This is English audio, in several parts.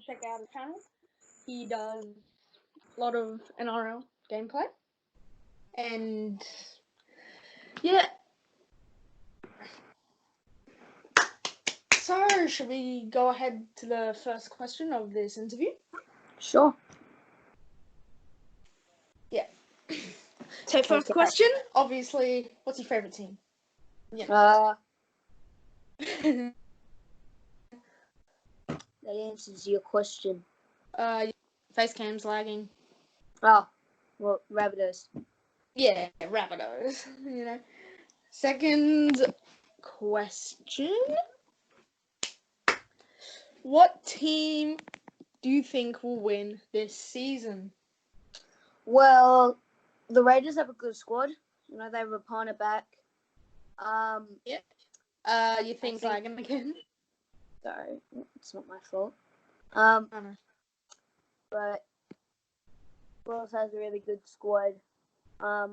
check out his channel. He does a lot of NRL gameplay. And yeah. So, should we go ahead to the first question of this interview? Sure. Yeah. So, first question, obviously, what's your favourite team? Yeah. That answers your question. Face cam's lagging. Oh, well, Rabbitohs. Yeah, Rabbitohs, Second question. What team do you think will win this season? Well, the Raiders have a good squad. They have Rapana back. You think lagging again? Sorry, it's not my fault. Oh, no. But Ross has a really good squad. I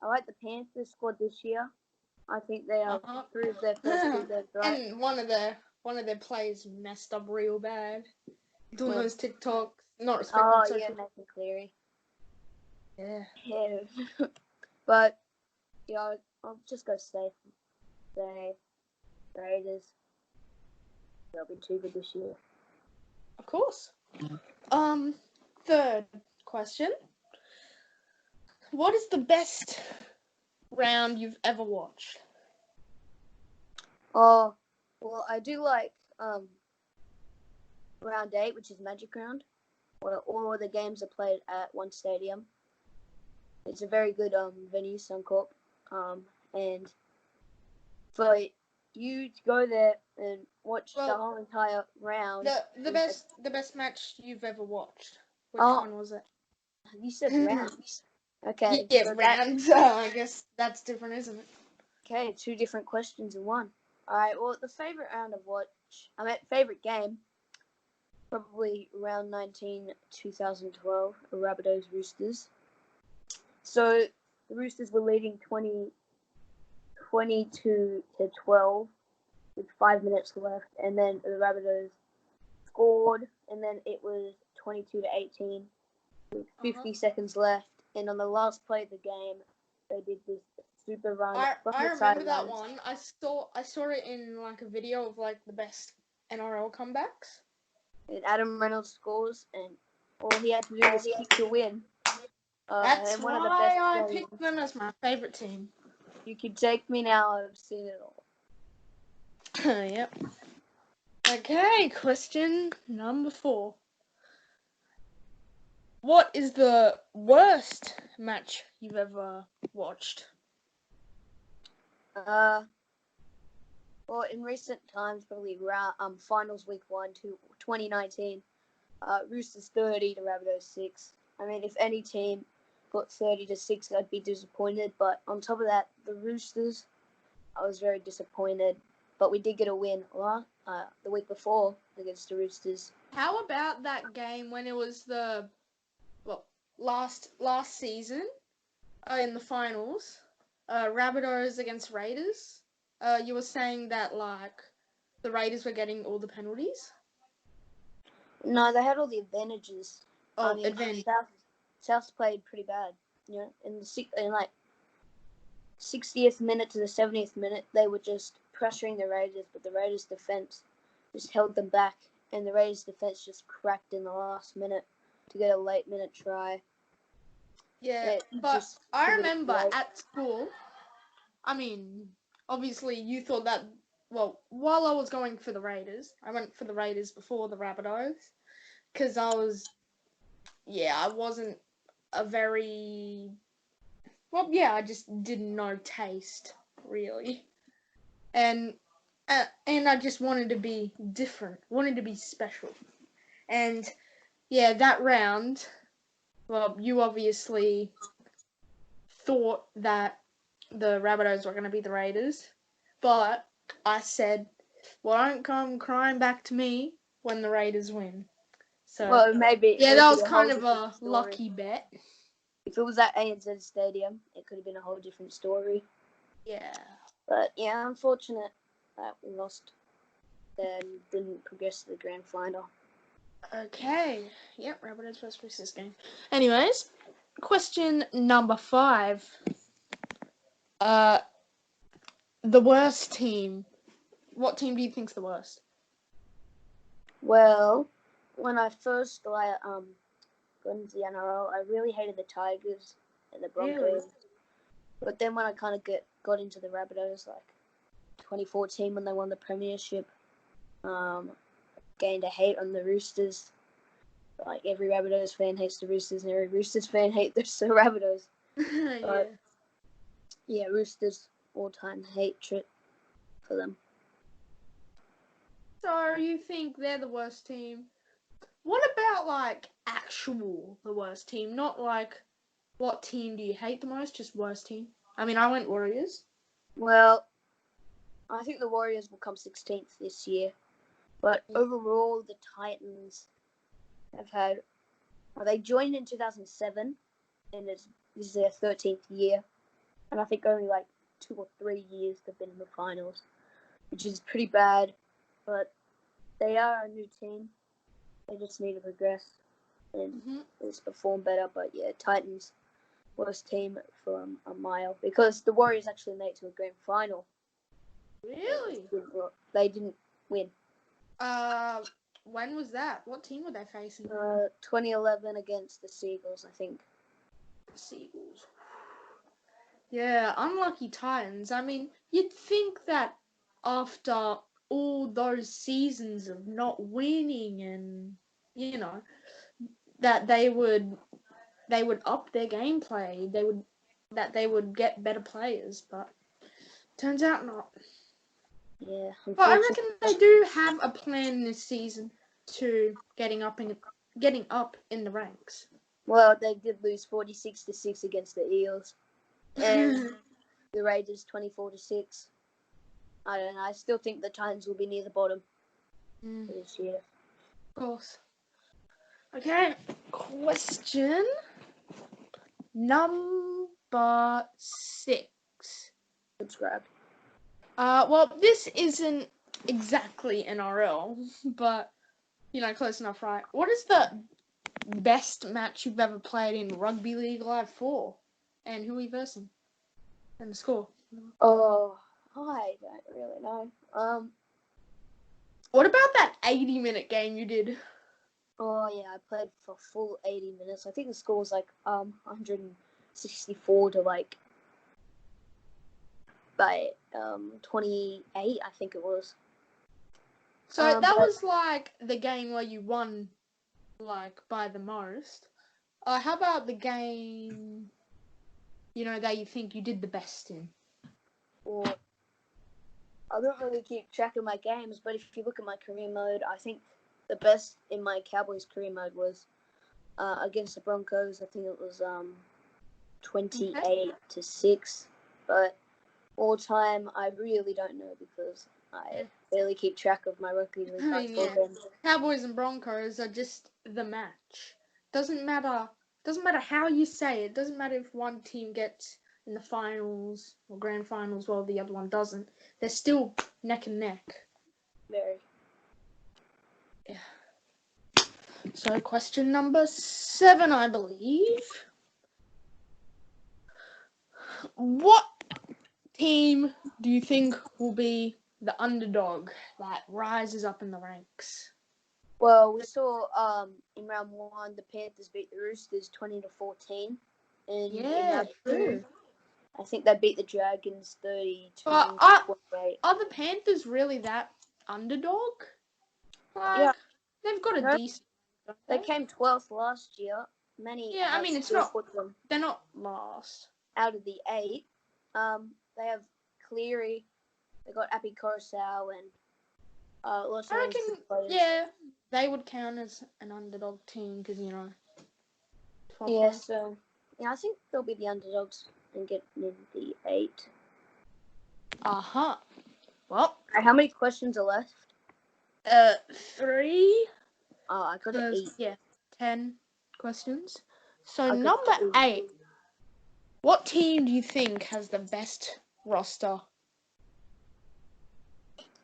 like the Panthers squad this year. I think they have proved their first two games right. And one of their players messed up real bad. Doing those TikToks, not respecting social. Yeah, Nathan Cleary. Yeah. But yeah, I'll just go safe. Say Raiders. They'll be too good this year. Of course. Third question. What is the best round you've ever watched? Oh, well, I do like round 8, which is Magic Round, where all of the games are played at one stadium. It's a very good venue, Suncorp, and for you to go there and watch the whole entire round. The best match you've ever watched. Which one was it? You said rounds. Okay. Yeah, so rounds. I guess that's different, isn't it? Okay, 2 different questions in one. All right. Well, the favorite round of favorite game, probably round 19, 2012, Rabbitohs Roosters. So the Roosters were leading 22 to 12 with 5 minutes left, and then the Rabbitohs scored, and then it was 22 to 18 with 50 seconds left, and on the last play of the game, they did this super run. I remember that one. I saw it in like a video of like the best NRL comebacks. And Adam Reynolds scores, and all he had to do was kick to win. That's why I picked them as my favorite team. You could take me now. I've seen it all. Yep. Okay, question number 4. What is the worst match you've ever watched? Well, in recent times, probably finals week 1 to 2019, Roosters 30 to Rabbitohs 6. I mean, if any team got 30 to 6, I'd be disappointed. But on top of that, the Roosters, I was very disappointed. But we did get a win the week before against the Roosters. How about that game when it was the last season in the finals, Rabbitohs against Raiders? You were saying that like the Raiders were getting all the penalties. No, they had all the advantages. Advantage. South played pretty bad. In 60th minute to the 70th minute, they were just pressuring the Raiders, but the Raiders' defense just held them back, and the Raiders' defense just cracked in the last minute to get a late minute try. Yeah, but I remember at school, I mean, obviously you thought that, while I was going for the Raiders, I went for the Raiders before the Rabbitohs, because I wasn't a very, I just didn't know taste, really. And I just wanted to be different, wanted to be special. And, yeah, that round, you obviously thought that the Rabbitohs were going to be the Raiders, but I said, don't come crying back to me when the Raiders win. So, maybe. Yeah, that was kind of a lucky bet. If it was at ANZ Stadium, it could have been a whole different story. Yeah. But, yeah, unfortunate that we lost and didn't progress to the grand final. Okay. Yep, Rabbitohs first preseason game. Anyways, question number 5. The worst team. What team do you think's the worst? Well, when I first got into the NRL, I really hated the Tigers and the Broncos. Really? But then when I kind of got into the Rabbitohs, like 2014 when they won the premiership, gained a hate on the Roosters. Like every Rabbitohs fan hates the Roosters, and every Roosters fan hates the Rabbitohs. Yeah. Yeah, Roosters all-time hatred for them. So you think they're the worst team? What about like actual the worst team? Not like what team do you hate the most? Just worst team. I mean, I went Warriors. Well, I think the Warriors will come 16th this year, but overall the Titans have had. They joined in 2007, and this is their 13th year, and I think only like 2 or 3 years they've been in the finals, which is pretty bad. But they are a new team. They just need to progress and just perform better. But yeah, Titans worst team from a mile because the Warriors actually made it to a grand final. Really? They didn't win. When was that? What team were they facing? 2011 against the Seagulls, I think. Seagulls. Yeah, unlucky Titans. I mean, you'd think that after all those seasons of not winning and, you know, that they would up their gameplay. They would get better players, but turns out not. Yeah, But I reckon they do have a plan this season to getting up in the ranks. Well, they did lose 46-6 against the Eels, and the Raiders 24-6. I don't know. I still think the Titans will be near the bottom this year. Of course. Okay, question number 6. Subscribe. Well, this isn't exactly NRL, but you know, close enough, right? What is the best match you've ever played in Rugby League Live 4? And who are you versing? And the score? Oh, I don't really know. What about that 80-minute game you did? Oh yeah, I played for full 80 minutes. I think the score was like 164 to like by 28, I think it was. So that was like the game where you won like by the most. How about the game, you know, that you think you did the best in? Well, I don't really keep track of my games, but if you look at my career mode, I think the best in my Cowboys career mode was against the Broncos. I think it was 28-6. But all time, I really don't know because I barely keep track of my rugby league. I mean, yeah. Cowboys and Broncos are just the match. Doesn't matter how you say it. Doesn't matter if one team gets in the finals or grand finals while the other one doesn't. They're still neck and neck. Very. Yeah. So question number 7, I believe. What team do you think will be the underdog that rises up in the ranks? Well, we saw in round 1 the Panthers beat the Roosters 20-14, and in round 2, I think they beat the Dragons 32-28. Are the Panthers really that underdog? Like, yeah, they've got a decent. They came 12th last year. Yeah, I mean it's not. They're not last. Out of the 8, they have Cleary. They got Api Coruscant and lots of players. Yeah, they would count as an underdog team because you know. Yeah, so I think they'll be the underdogs and get in the 8. Well, how many questions are left? 3. Oh, I got 8. Yeah, 10 questions. So number 8. What team do you think has the best roster?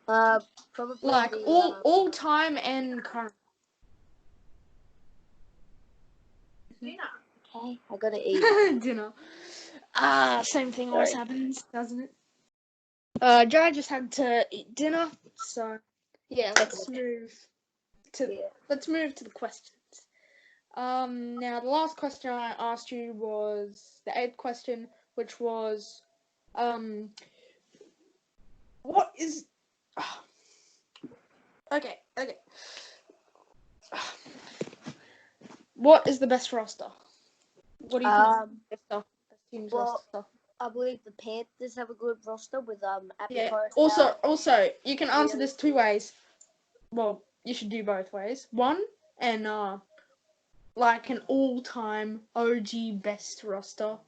Probably like all time and current. Okay, I gotta eat. Dinner. Same thing always Sorry. happens, doesn't it? Jai just had to eat dinner, so yeah, let's move to Yeah. the questions. Now the last question I asked you was the 8th question, which was, what is? Okay. What is the best roster? What do you think? Best team's Well, roster. I believe the Panthers have a good roster with Yeah. Apicoro. Also, you can answer Really? this 2 ways. Well, you should do both ways. One, and like an all-time OG best roster,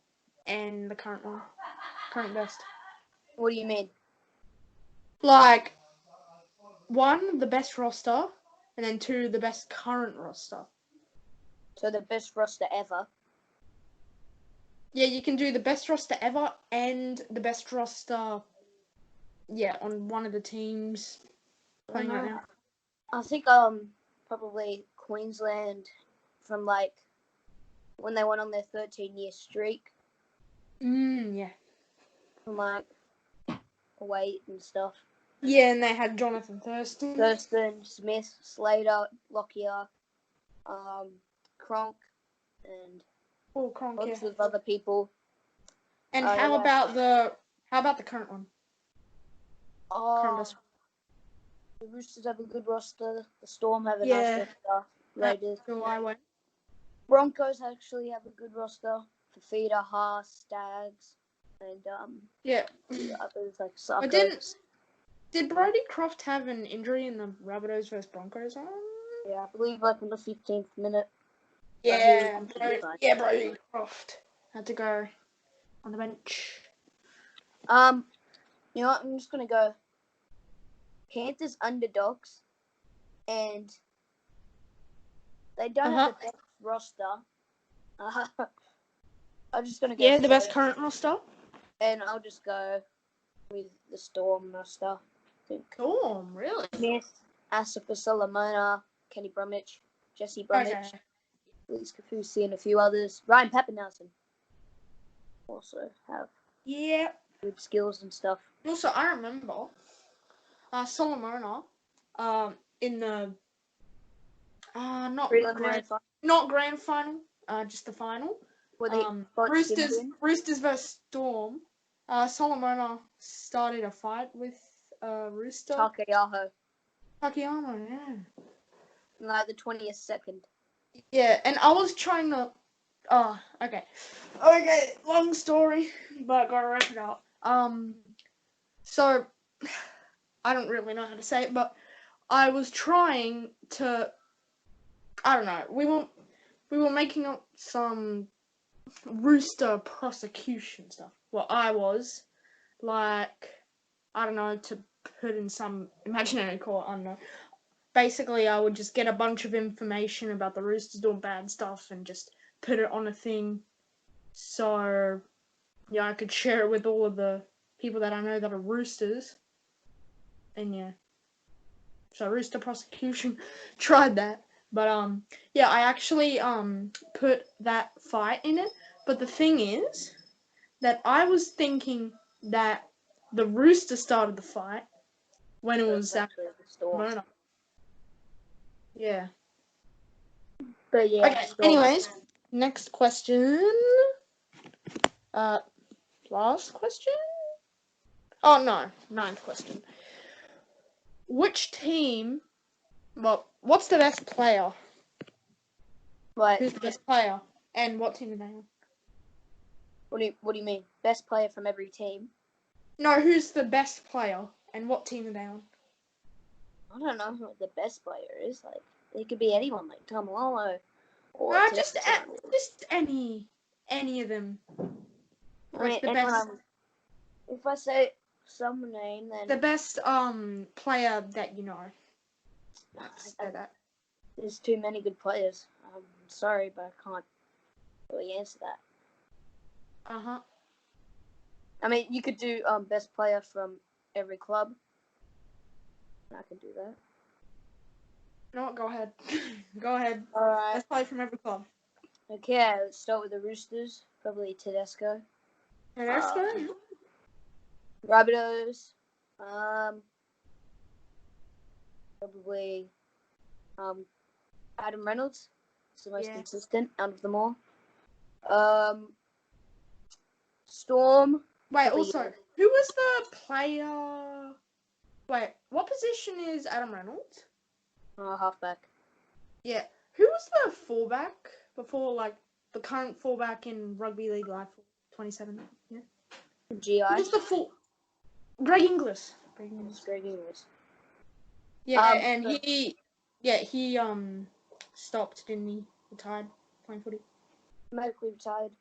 and the current one, current best. What do you mean? Like, 1, the best roster, and then 2, the best current roster. So the best roster ever. Yeah, you can do the best roster ever and the best roster, yeah, on one of the teams playing right now. I think probably Queensland from like when they went on their 13-year streak Yeah. from like weight and stuff. Yeah, and they had Jonathan Thurston. Thurston, Smith, Slater, Lockyer, Cronk, and Cronk, lots yeah. of other people. And how about the current one? Current best. The Roosters have a good roster. The Storm have a nice roster. Raiders. Broncos actually have a good roster. Fafita, Haas, Stags, and others like Sarko. But did Brody Croft have an injury in the Rabbitohs versus Broncos? Yeah, I believe like in the 15th minute. Yeah, Brody Croft had to go on the bench. You know what? I'm just gonna go Panthers underdogs, and they don't have the best roster. I'm just gonna go. The best current roster. And I'll just go with the Storm roster. I think. Storm, really? Smith, Asafa Solomona, Kenny Bromwich, Jesse Bromwich, Luis Kafusi, and a few others. Ryan Papenhausen also have good skills and stuff. Also, I remember Solomona in the not grand final, just the final. Roosters versus Storm. Solomona started a fight with Rooster. Takeaho, yeah. Like the 20th second. Yeah, and I was trying to. Oh, okay, long story, but gotta wrap it up. So I don't really know how to say it, but I was trying to. I don't know. We were making up some Rooster prosecution stuff. Well, I was like, I don't know, to put in some imaginary court. I don't know. Basically, I would just get a bunch of information about the Roosters doing bad stuff and just put it on a thing, so yeah, I could share it with all of the people that I know that are Roosters. And yeah, so Rooster prosecution tried that. But yeah, I actually put that fight in it. But the thing is that I was thinking that the Rooster started the fight when it was actually the Storm. Yeah. But yeah. Okay. Anyways, next question. Last question. Oh no, 9th question. Which team? Well, what's the best player? Right. Who's the best player? And what team are they on? What do you mean? Best player from every team? No, who's the best player and what team are they on? I don't know who the best player is. Like, it could be anyone, like Tamalolo. Or just any of them. Like the best. If I say some name, then the best player that you know. Say that. There's too many good players. I'm sorry, but I can't really answer that. I mean, you could do best player from every club. I can do that. No, go ahead. Go ahead. All right. Best player from every club. Okay, let's start with the Roosters. Probably Tedesco. Tedesco? Rabbitohs. Probably Adam Reynolds. It's the most consistent out of them all. Storm. Wait, Probably, also, who was the player? Wait, what position is Adam Reynolds? halfback. Yeah. Who was the fullback before, like, the current fullback in Rugby League Live 27? Yeah. GI. Who was the full? Greg Inglis. Greg Inglis. Greg Inglis. Yeah, and he stopped, didn't he? Retired playing footy. Medically retired.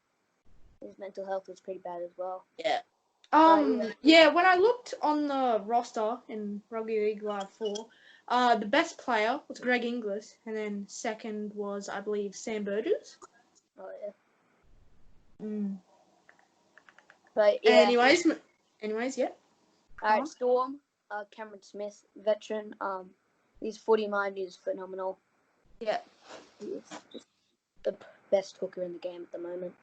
His mental health was pretty bad as well. Yeah. When I looked on the roster in Rugby League Live 4, the best player was Greg Inglis, and then second was, I believe, Sam Burgess. Oh yeah. Mm. But yeah. Anyways, yeah. Alright, Storm. Cameron Smith, veteran. His footy mind is phenomenal. Yeah. He is just the best hooker in the game at the moment.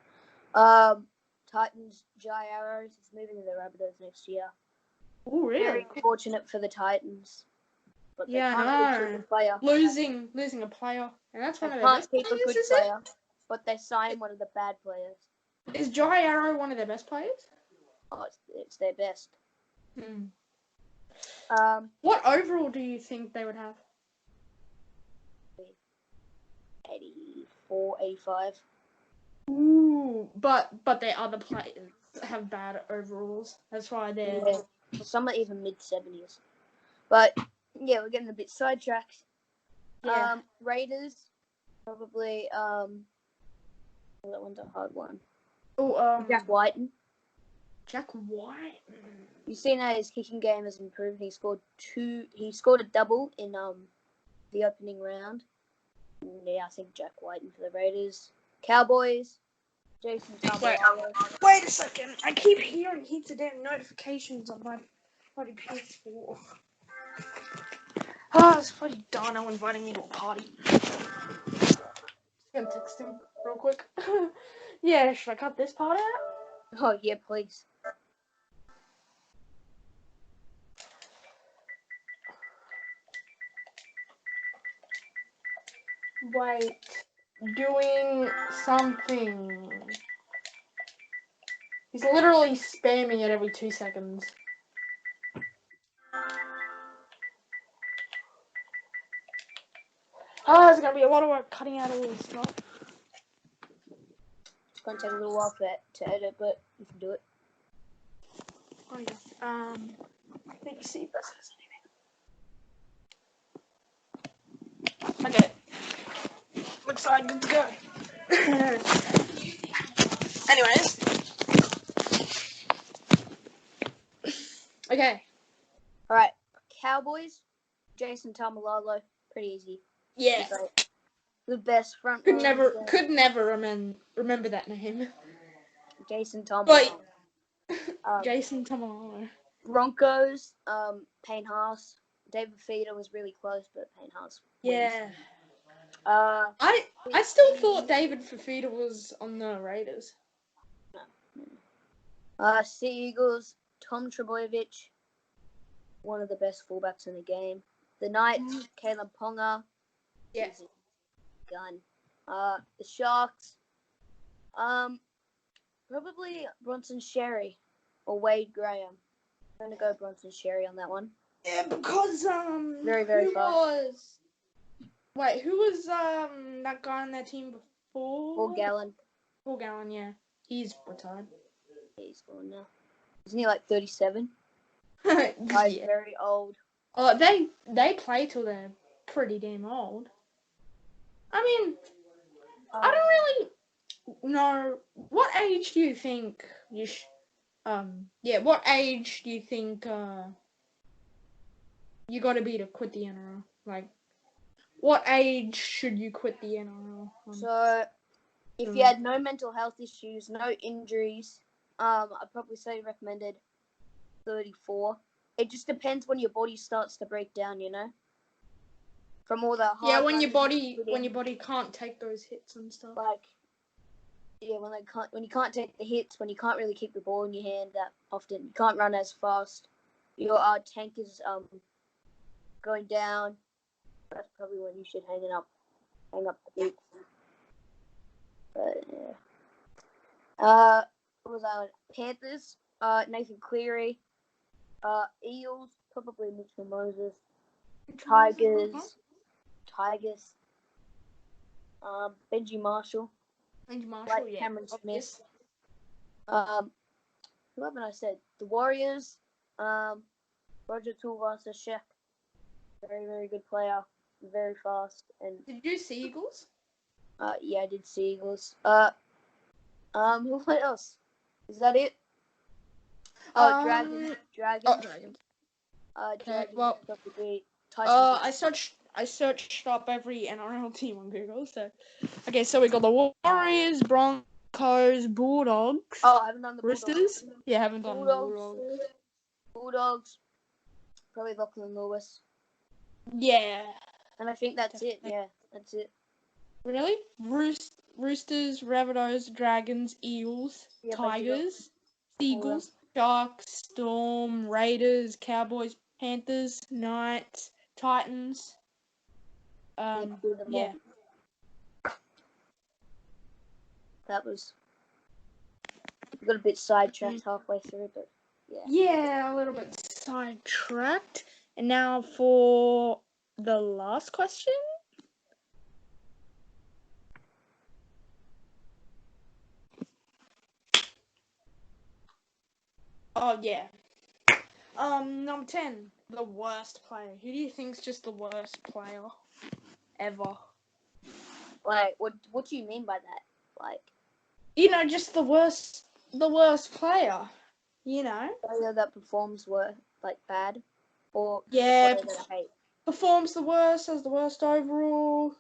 Titans, Jai Arrows is moving to the Rabbitohs next year. Oh, really? Very unfortunate for the Titans. But they can't keep a player. Losing a player. And that's one of their best players, a good player, but they signed one of the bad players. Is Jai Arrow one of their best players? Oh, it's their best. Hmm. What overall do you think they would have? 84, 85. Ooh, but their other players have bad overalls. That's why they're... Yeah. Some are even mid-70s. But, yeah, we're getting a bit sidetracked. Yeah. Raiders, probably, that one's a hard one. Oh, Jack Whiten. Jack White. You've seen how his kicking game has improved. He scored a double in the opening round. Yeah, I think Jack Whiten for the Raiders. Cowboys, Jason Tamalolo. Wait a second. I keep hearing heaps of damn notifications on my bloody PS4. This bloody Dino inviting me to a party. Just gonna text him real quick. Yeah, should I cut this part out? Oh, yeah, please. Wait, doing something. He's literally spamming it every 2 seconds. There's gonna be a lot of work cutting out all this stuff. It's going to take a little while to edit, but you can do it. Oh, yeah. Let me see if this has anything. Okay. Looks like good to go. Anyways. Okay. Alright. Cowboys, Jason Tamalolo. Pretty easy. Yeah. The best front Could never remember that name. Jason Tamalolo. Jason Tamalolo. Broncos, Payne Haas. David Feeder was really close, but Payne Haas wins. Yeah. I still thought David Fafita was on the Raiders. Sea Eagles, Tom Trebojevic, one of the best fullbacks in the game. The Knights, Caleb Ponga. Yeah. Gun. The Sharks, probably Bronson Sherry or Wade Graham. I'm gonna go Bronson Sherry on that one. Yeah, because very fast. Who was that guy on their team before? Paul Gallen. Paul Gallen, yeah. He's retired. He's gone now. Isn't he like 37? Yeah. Very old. Oh, they play till they're pretty damn old. I mean, I don't really know. What age do you think you what age do you think you gotta be to quit the NRL? Like, what age should you quit the NRL? So, if you had no mental health issues, no injuries, I'd probably say recommended 34. It just depends when your body starts to break down, you know? From all the hard when your body can't take those hits and stuff. Like, yeah, when you can't take the hits, when you can't really keep the ball in your hand that often, you can't run as fast. Your tank is going down. That's probably when you should hang up the boots. But yeah. What was I on? Panthers. Nathan Cleary. Eels. Probably Mitchell Moses. Tigers. Benji Marshall. Benji Marshall, Like yeah. Cameron Smith. Obvious. Who haven't I said? The Warriors. Roger Tuivasa-Sheck. Very, very good player. Very fast. And Did you see Eagles? yeah, I did see Eagles. What else? Is that it? Dragon. Oh, Dragon. Okay, Dragon. well, Tyson. I searched up every NRL team on Google. So, okay, so we got the Warriors, Broncos, Bulldogs. Oh, I haven't done the Bulldogs. Roosters. Yeah, haven't done the Bulldogs. Bulldogs. Probably Lachlan Lewis. Yeah. And I think that's it. Yeah, that's it. Really? Roosters, Rabbitohs, Dragons, Eels, Yep, Tigers, Seagulls, Sharks, Storm, Raiders, Cowboys, Panthers, Knights, Titans. Yeah. That was. We got a bit sidetracked halfway through, but yeah. Yeah, a little bit sidetracked. And now for the last question. Oh, yeah. Number 10, the worst player. Who do you think's just the worst player ever? Like, what do you mean by that? Like, You know, just the worst player. You know? player that performs like bad, or Yeah, player that I hate. performs the worst, has the worst overall,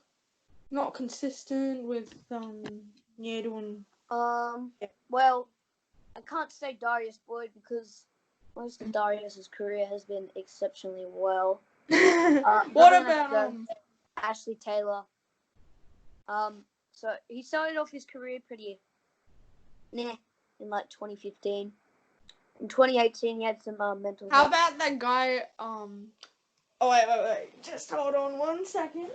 not consistent with doing. Well, I can't say Darius Boyd because most of Darius's career has been exceptionally well. What about Ashley Taylor? So he started off his career pretty in like 2015. In 2018, he had some mental. How about that guy? Oh wait. Just hold on 1 second.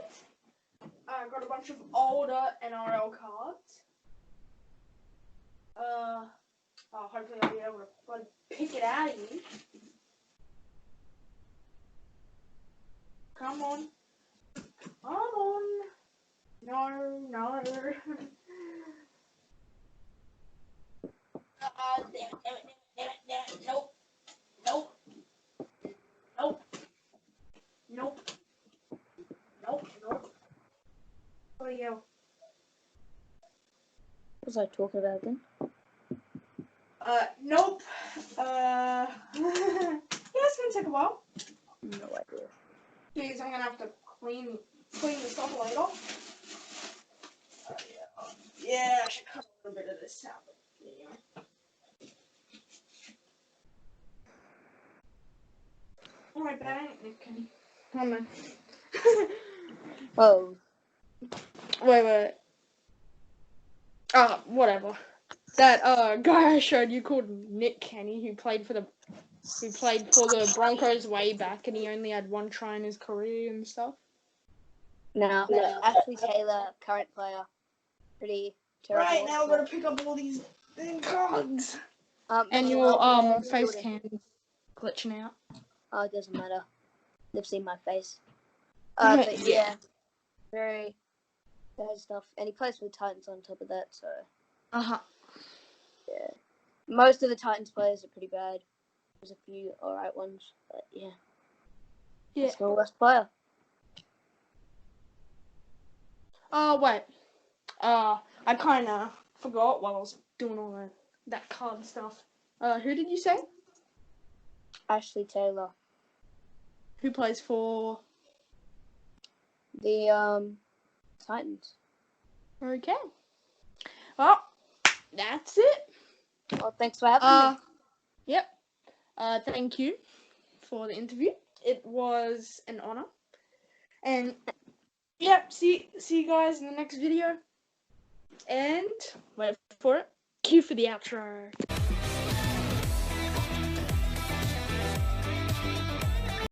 I got a bunch of older NRL cards. Hopefully I'll be able to pick it out of you. Come on. No. Damn it. Nope. Oh, yeah. What was I talking about again? Nope. Yeah, it's gonna take a while. No idea. Because I'm gonna have to clean this up later. Yeah, I should cut a little bit of this out. Yeah. Alright, but I ain't Kenny. Hold on. Oh. Wait. Whatever. That guy I showed you called Nick Kenny, who played for the Broncos way back, and he only had one try in his career and stuff. No. Ashley Taylor, current player, pretty terrible. Right now, we're gonna pick up all these cards. And your your face cam glitching out. Oh, it doesn't matter. They've seen my face. But yeah, very bad stuff. And he plays for the Titans on top of that, so. Yeah. Most of the Titans players are pretty bad. There's a few alright ones, but yeah. That's my worst player. Wait. I kinda forgot while I was doing all that card stuff. Who did you say? Ashley Taylor. Who plays for the Titans. Okay. Well, that's it. Well, thanks for having me. Yep. Thank you for the interview. It was an honor. And yep, see you guys in the next video. And wait for it. Cue for the outro.